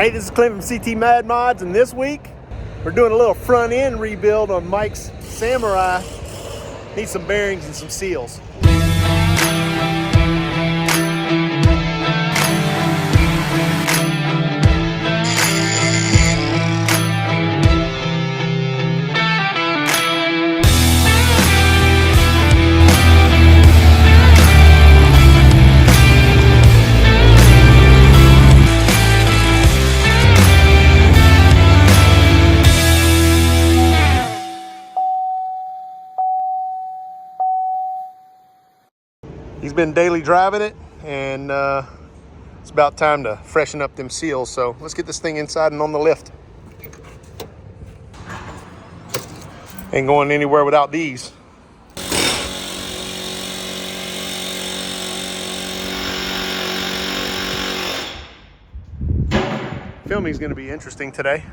Hey, this is Clint from CT Mad Mods, and this week we're doing a little front end rebuild on Mike's Samurai. Needs some bearings and some seals. He's been daily driving it, and it's about time to freshen up them seals. So let's get this thing inside and on the lift. Ain't going anywhere without these. Filming is going to be interesting today.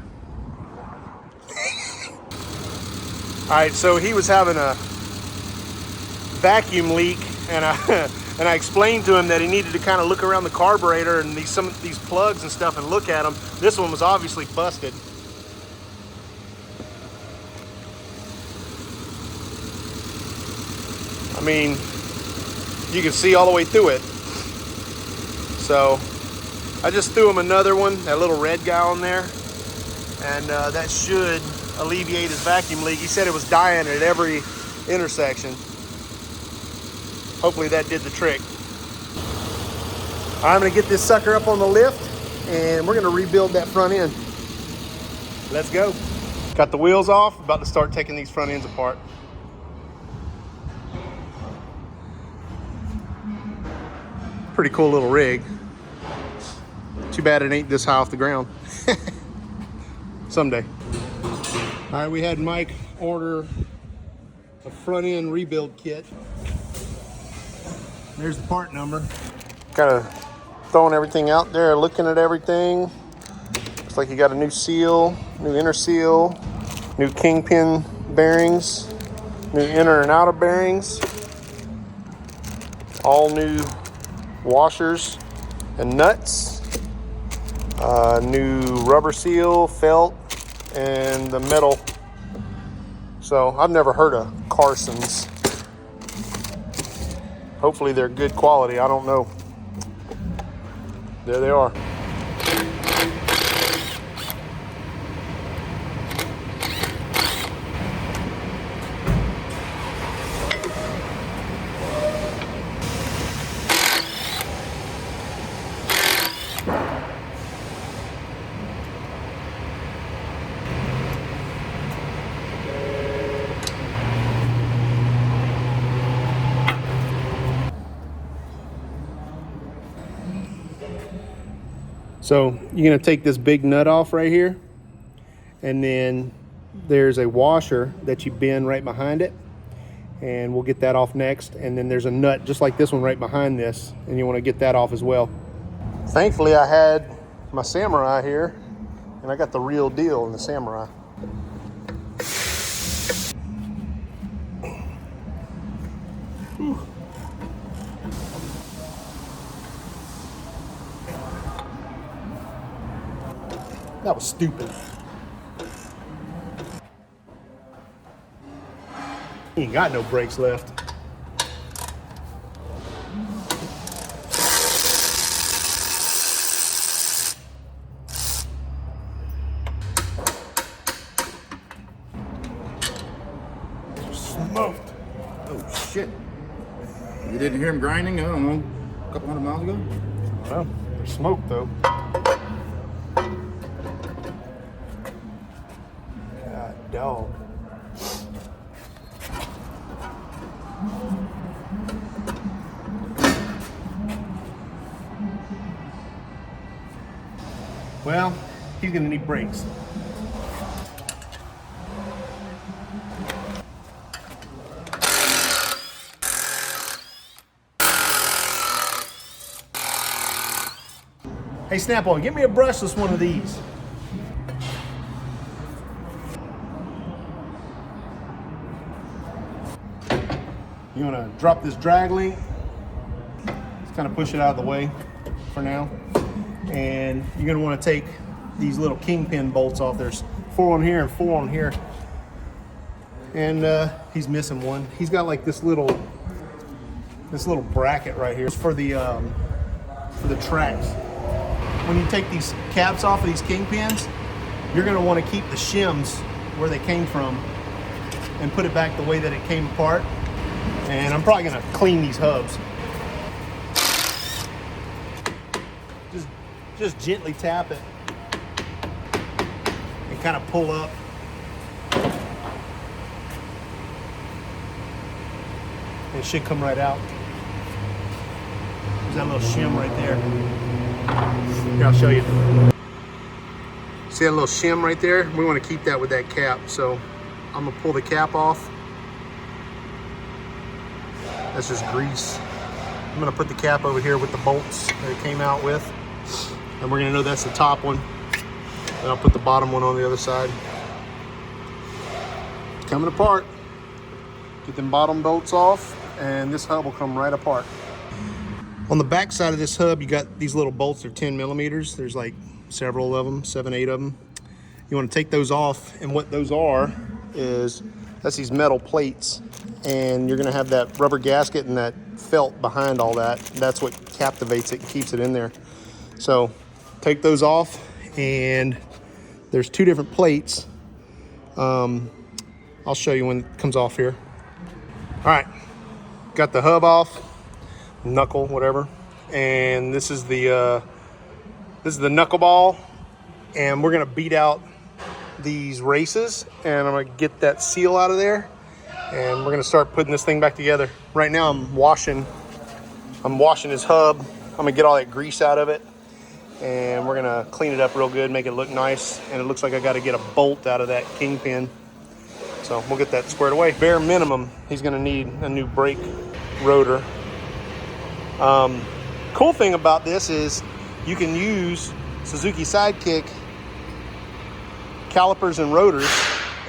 All right, so he was having a vacuum leak, and I explained to him that he needed to kind of look around the carburetor and some of these plugs and stuff and look at them. This one was obviously busted. I mean, you can see all the way through it. So I just threw him another one, that little red guy on there, and that should alleviate his vacuum leak. He said it was dying at every intersection. Hopefully that did the trick. I'm gonna get this sucker up on the lift, and we're gonna rebuild that front end. Let's go. Got the wheels off, about to start taking these front ends apart. Pretty cool little rig. Too bad it ain't this high off the ground. Someday. All right, we had Mike order a front end rebuild kit. There's the part number. Kind of throwing everything out there, looking at everything. Looks like you got a new seal, new inner seal, new kingpin bearings, new inner and outer bearings, all new washers and nuts, new rubber seal, felt, and the metal. So I've never heard of Carson's. Hopefully they're good quality, I don't know. There they are. So you're gonna take this big nut off right here, and then there's a washer that you bend right behind it, and we'll get that off next. And then there's a nut just like this one right behind this, and you wanna get that off as well. Thankfully I had my Samurai here, and I got the real deal in the Samurai. Whew. That was stupid. He ain't got no brakes left. Smoked. Oh shit. You didn't hear him grinding, I don't know, a couple hundred miles ago? Well, they're smoked though. Dog. Well, he's gonna need brakes. Hey, Snap-on, get me a brushless one of these. You want to drop this drag link, just kind of push it out of the way for now. And you're going to want to take these little kingpin bolts off. There's 4 on here and 4 on here. And he's missing one. He's got like this little bracket right here for the tracks. When you take these caps off of these kingpins, you're going to want to keep the shims where they came from and put it back the way that it came apart. And I'm probably going to clean these hubs. Just gently tap it and kind of pull up. It should come right out. There's that little shim right there. Here, I'll show you. See that little shim right there? We want to keep that with that cap. So I'm gonna pull the cap off. That's just grease. I'm gonna put the cap over here with the bolts that it came out with. And we're gonna know that's the top one. Then I'll put the bottom one on the other side. It's coming apart. Get them bottom bolts off and this hub will come right apart. On the back side of this hub, you got these little bolts. They're 10 millimeters. There's like several of them, 7, 8 of them. You want to take those off, and what those are is that's these metal plates, and you're going to have that rubber gasket and that felt behind all that. That's what captivates it and keeps it in there. So take those off, and there's 2 different plates. I'll show you when it comes off here. All right, got the hub off. Knuckle, whatever, and this is the knuckleball, and we're gonna beat out these races, and I'm gonna get that seal out of there, and we're gonna start putting this thing back together. Right now I'm washing his hub. I'm gonna get all that grease out of it, and we're gonna clean it up real good, make it look nice. And it looks like I got to get a bolt out of that kingpin, so we'll get that squared away. Bare minimum, he's gonna need a new brake rotor. Cool thing about this is you can use Suzuki Sidekick calipers and rotors,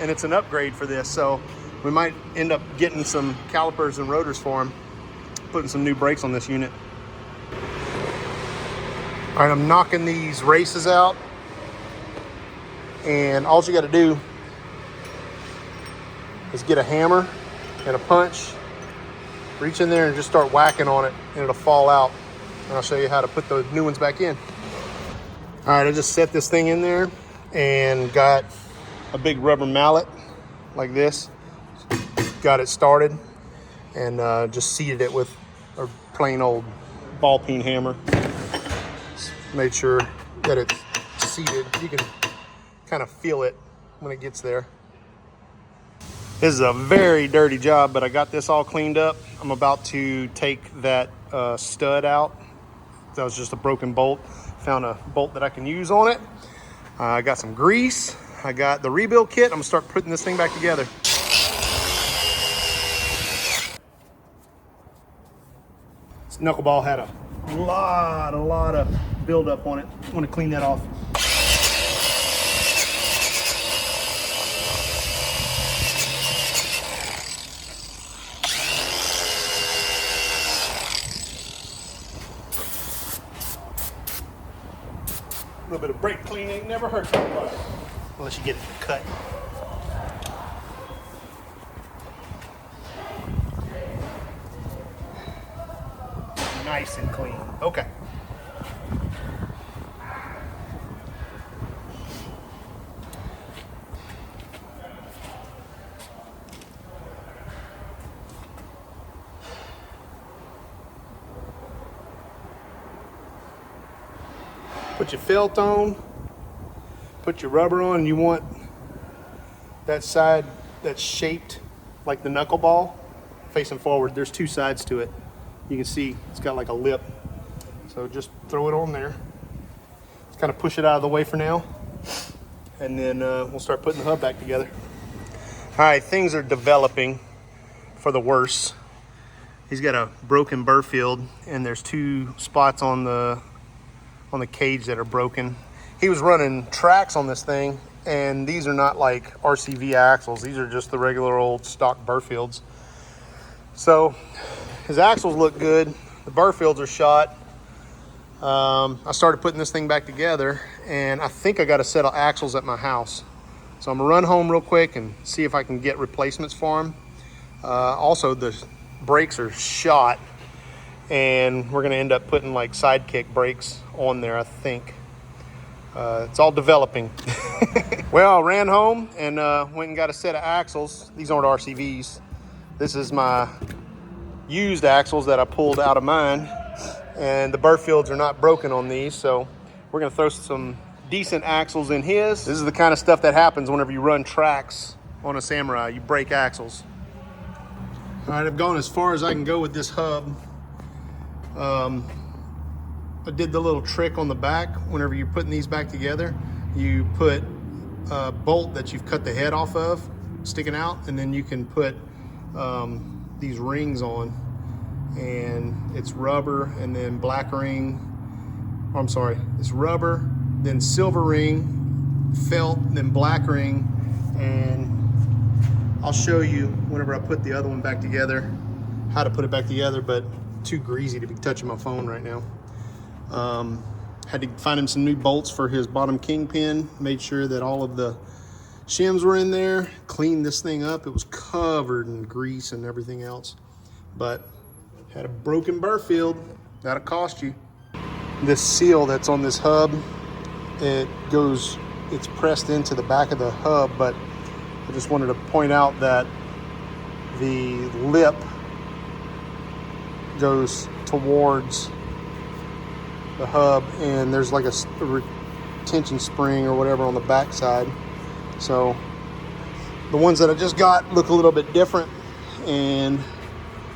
and it's an upgrade for this. So we might end up getting some calipers and rotors for him, putting some new brakes on this unit. All right, I'm knocking these races out, and all you got to do is get a hammer and a punch, reach in there and just start whacking on it, and it'll fall out. And I'll show you how to put the new ones back in. All right, I just set this thing in there and got a big rubber mallet like this. Got it started and just seated it with a plain old ball peen hammer. Just made sure that it's seated. You can kind of feel it when it gets there. This is a very dirty job, but I got this all cleaned up. I'm about to take that stud out. That was just a broken bolt. Found a bolt that I can use on it. I got some grease. I got the rebuild kit. I'm gonna start putting this thing back together. This knuckleball had a lot of buildup on it. I want to clean that off. A little bit of brake cleaning never hurts nobody, unless you get it cut. Nice and clean. Okay. Put your felt on, put your rubber on, and you want that side that's shaped like the knuckleball facing forward. There's 2 sides to it. You can see it's got like a lip. So just throw it on there. Just kind of push it out of the way for now. And then we'll start putting the hub back together. All right, things are developing for the worse. He's got a broken burr field, and there's 2 spots on the cage that are broken. He was running tracks on this thing, and these are not like RCV axles. These are just the regular old stock burr fields. So his axles look good. The burr fields are shot. I started putting this thing back together, and I think I got a set of axles at my house. So I'm gonna run home real quick and see if I can get replacements for them. Also, the brakes are shot, and we're gonna end up putting like sidekick brakes on there, I think. It's all developing. Well, I ran home and went and got a set of axles. These aren't RCVs. This is my used axles that I pulled out of mine, and the burr fields are not broken on these, so we're gonna throw some decent axles in his. This is the kind of stuff that happens whenever you run tracks on a Samurai. You break axles. All right, I've gone as far as I can go with this hub. I did the little trick on the back. Whenever you're putting these back together, you put a bolt that you've cut the head off of sticking out, and then you can put these rings on, and it's rubber and then black ring. Oh, I'm sorry, it's rubber, then silver ring, felt, then black ring, and I'll show you whenever I put the other one back together how to put it back together, but too greasy to be touching my phone right now. Had to find him some new bolts for his bottom kingpin, made sure that all of the shims were in there, cleaned this thing up. It was covered in grease and everything else, but had a broken burr field. That'll cost you. This seal that's on this hub, it's pressed into the back of the hub, but I just wanted to point out that the lip goes towards the hub, and there's like a retention spring or whatever on the back side. So the ones that I just got look a little bit different, and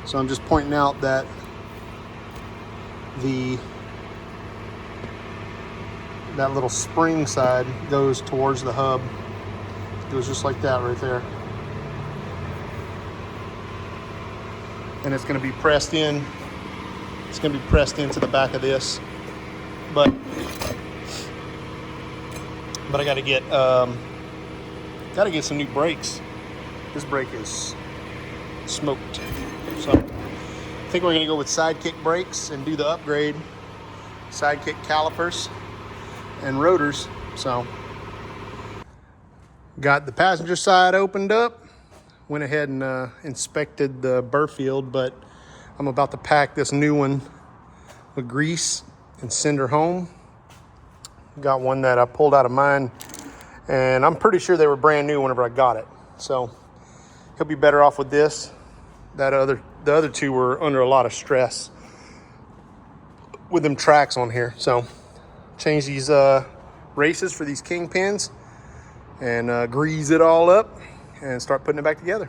so I'm just pointing out that that little spring side goes towards the hub. It goes just like that right there. And it's going to be pressed in. It's going to be pressed into the back of this. But I got to get some new brakes. This brake is smoked. So I think we're going to go with sidekick brakes and do the upgrade. Sidekick calipers and rotors. So got the passenger side opened up. Went ahead and inspected the burr field, but I'm about to pack this new one with grease and send her home. Got one that I pulled out of mine, and I'm pretty sure they were brand new whenever I got it. So he'll be better off with this. The other two were under a lot of stress with them tracks on here. So change these races for these kingpins and grease it all up and start putting it back together.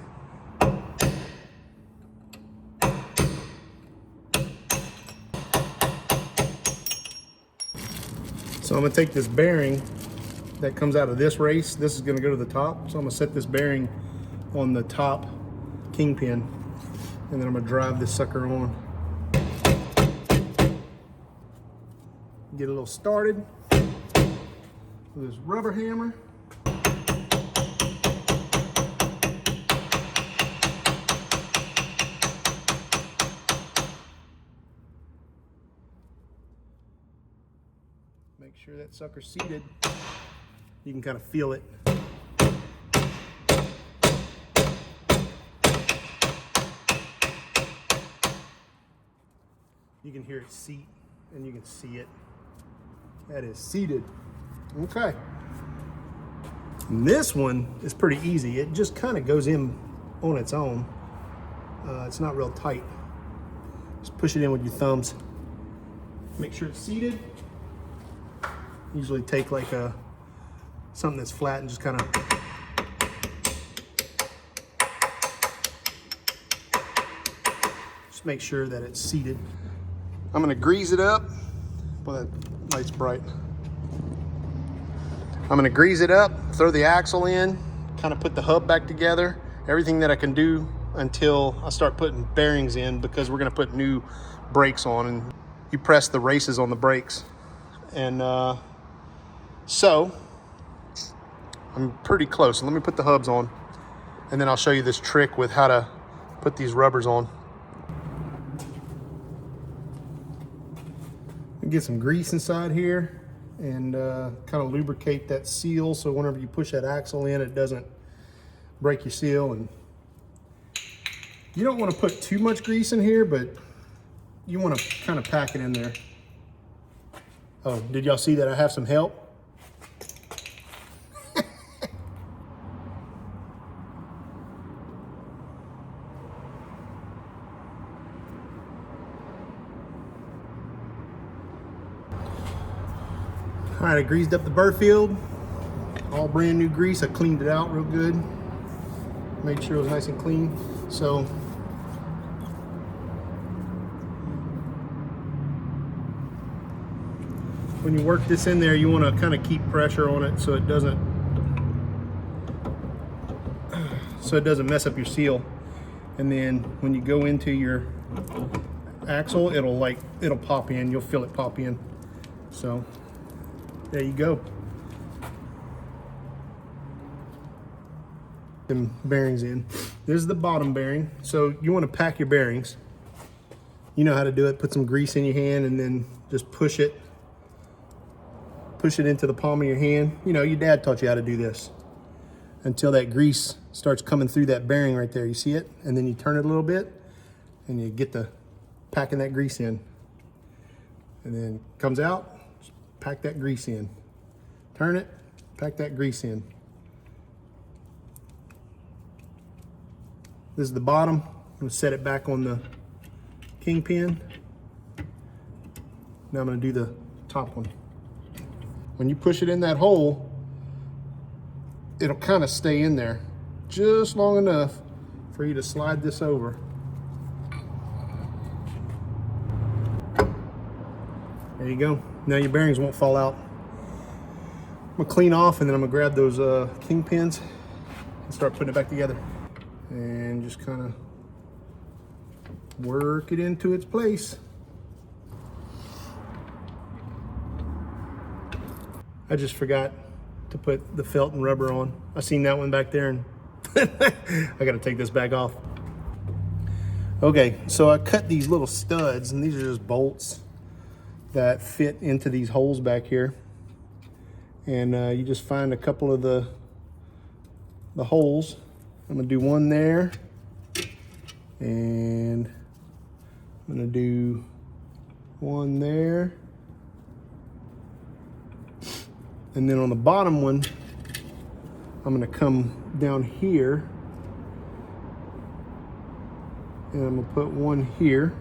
So I'm gonna take this bearing that comes out of this race. This is gonna go to the top. So I'm gonna set this bearing on the top kingpin, and then I'm gonna drive this sucker on. Get a little started with this rubber hammer. Make sure that sucker's seated. You can kind of feel it. You can hear it seat, and you can see it. That is seated. Okay. And this one is pretty easy. It just kind of goes in on its own. It's not real tight. Just push it in with your thumbs. Make sure it's seated. Usually take like something that's flat and just kind of just make sure that it's seated. I'm gonna grease it up. Well, that light's bright. I'm gonna grease it up, throw the axle in, kind of put the hub back together, everything that I can do until I start putting bearings in, because we're gonna put new brakes on, and you press the races on the brakes. And so I'm pretty close. Let me put the hubs on, and then I'll show you this trick with how to put these rubbers on. Get some grease inside here and kind of lubricate that seal so whenever you push that axle in, it doesn't break your seal. And you don't want to put too much grease in here, but you want to kind of pack it in there. Oh, did y'all see that I have some help? All right, I greased up the burr field, all brand new grease. I cleaned it out real good, made sure it was nice and clean. So when you work this in there, you want to kind of keep pressure on it so it doesn't mess up your seal. And then when you go into your axle, it'll pop in. You'll feel it pop in. So there you go. Them bearings in. This is the bottom bearing. So you want to pack your bearings. You know how to do it. Put some grease in your hand and then just push it into the palm of your hand. You know, your dad taught you how to do this until that grease starts coming through that bearing right there. You see it? And then you turn it a little bit and you get the packing that grease in. And then it comes out. Pack that grease in. Turn it, pack that grease in. This is the bottom. I'm gonna set it back on the kingpin. Now I'm gonna do the top one. When you push it in that hole, it'll kind of stay in there just long enough for you to slide this over. There you go. Now your bearings won't fall out. I'm gonna clean off and then I'm gonna grab those kingpins and start putting it back together. And just kind of work it into its place. I just forgot to put the felt and rubber on. I seen that one back there and I gotta take this back off. Okay, so I cut these little studs and these are just bolts that fit into these holes back here. And you just find a couple of the holes. I'm gonna do one there, and I'm gonna do one there. And then on the bottom one, I'm gonna come down here, and I'm gonna put one here.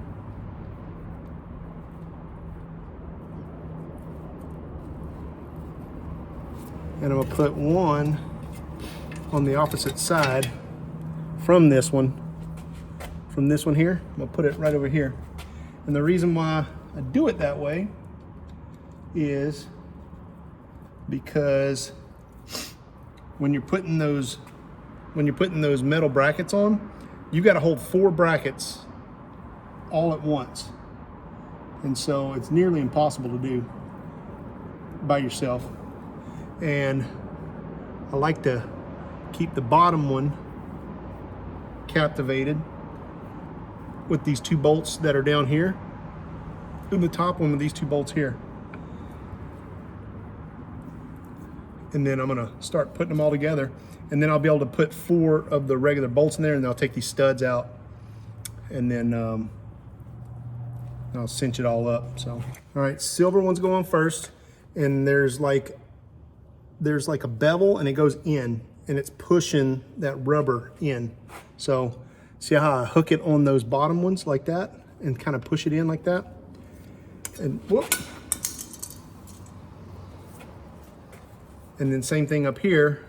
And I'm gonna put one on the opposite side from this one here. I'm gonna put it right over here. And the reason why I do it that way is because when you're putting those metal brackets on, you gotta hold 4 brackets all at once. And so it's nearly impossible to do by yourself. And I like to keep the bottom one captivated with these 2 bolts that are down here, and the top one with these 2 bolts here. And then I'm gonna start putting them all together, and then I'll be able to put 4 of the regular bolts in there, and I'll take these studs out, and then I'll cinch it all up. So, all right, silver one's going first, and there's like a bevel and it goes in and it's pushing that rubber in. So see how I hook it on those bottom ones like that and kind of push it in like that? And whoop. And then same thing up here,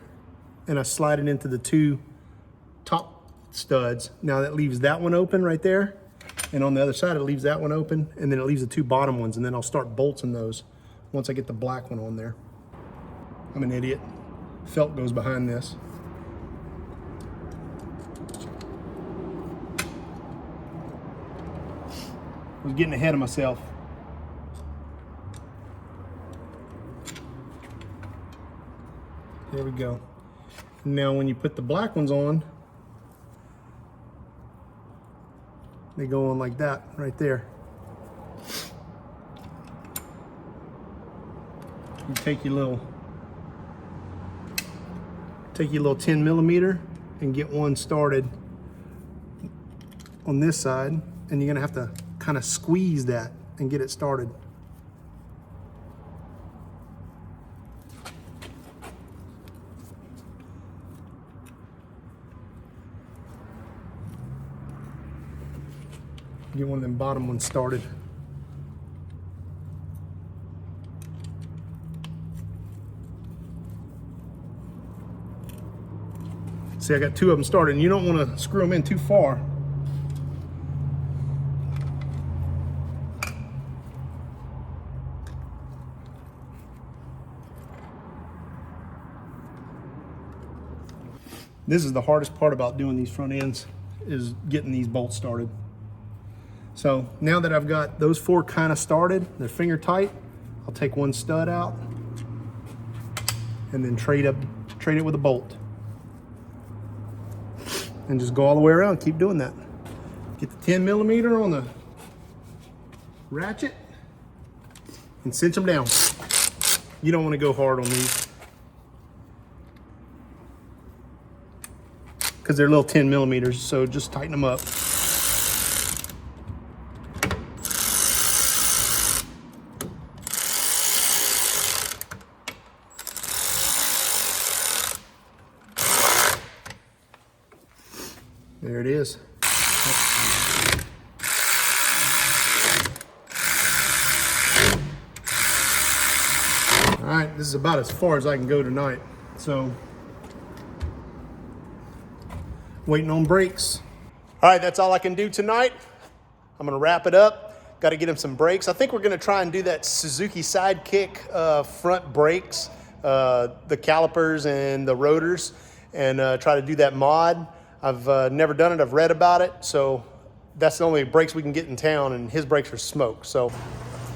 and I slide it into the 2 top studs. Now that leaves that one open right there. And on the other side, it leaves that one open, and then it leaves the 2 bottom ones, and then I'll start bolting those once I get the black one on there. I'm an idiot. Felt goes behind this. I was getting ahead of myself. There we go. Now when you put the black ones on, they go on like that right there. You take your little 10mm and get one started on this side, and you're gonna have to kind of squeeze that and get it started. Get one of them bottom ones started. See, I got two of them started, and you don't want to screw them in too far. This is the hardest part about doing these front ends, is getting these bolts started. So now that I've got those four kind of started, they're finger tight, I'll take one stud out and then trade it with a bolt. And just go all the way around, keep doing that. Get the 10mm on the ratchet and cinch them down. You don't want to go hard on these, because they're little 10mm, so just tighten them up. There it is. All right, this is about as far as I can go tonight. So, waiting on brakes. All right, that's all I can do tonight. I'm gonna wrap it up. Got to get him some brakes. I think we're gonna try and do that Suzuki Sidekick front brakes, the calipers and the rotors, and try to do that mod. I've never done it, I've read about it, so that's the only brakes we can get in town, and his brakes are smoked. So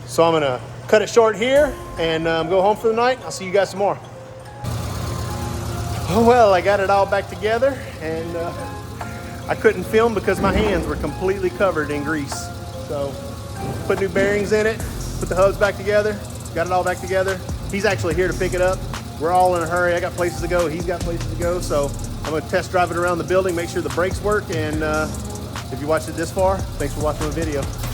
I'm gonna cut it short here and go home for the night. I'll see you guys tomorrow. Oh, well, I got it all back together, and I couldn't film because my hands were completely covered in grease. So put new bearings in it, put the hubs back together, got it all back together. He's actually here to pick it up. We're all in a hurry. I got places to go, he's got places to go, so I'm gonna test drive it around the building, make sure the brakes work, and if you watched it this far, thanks for watching the video.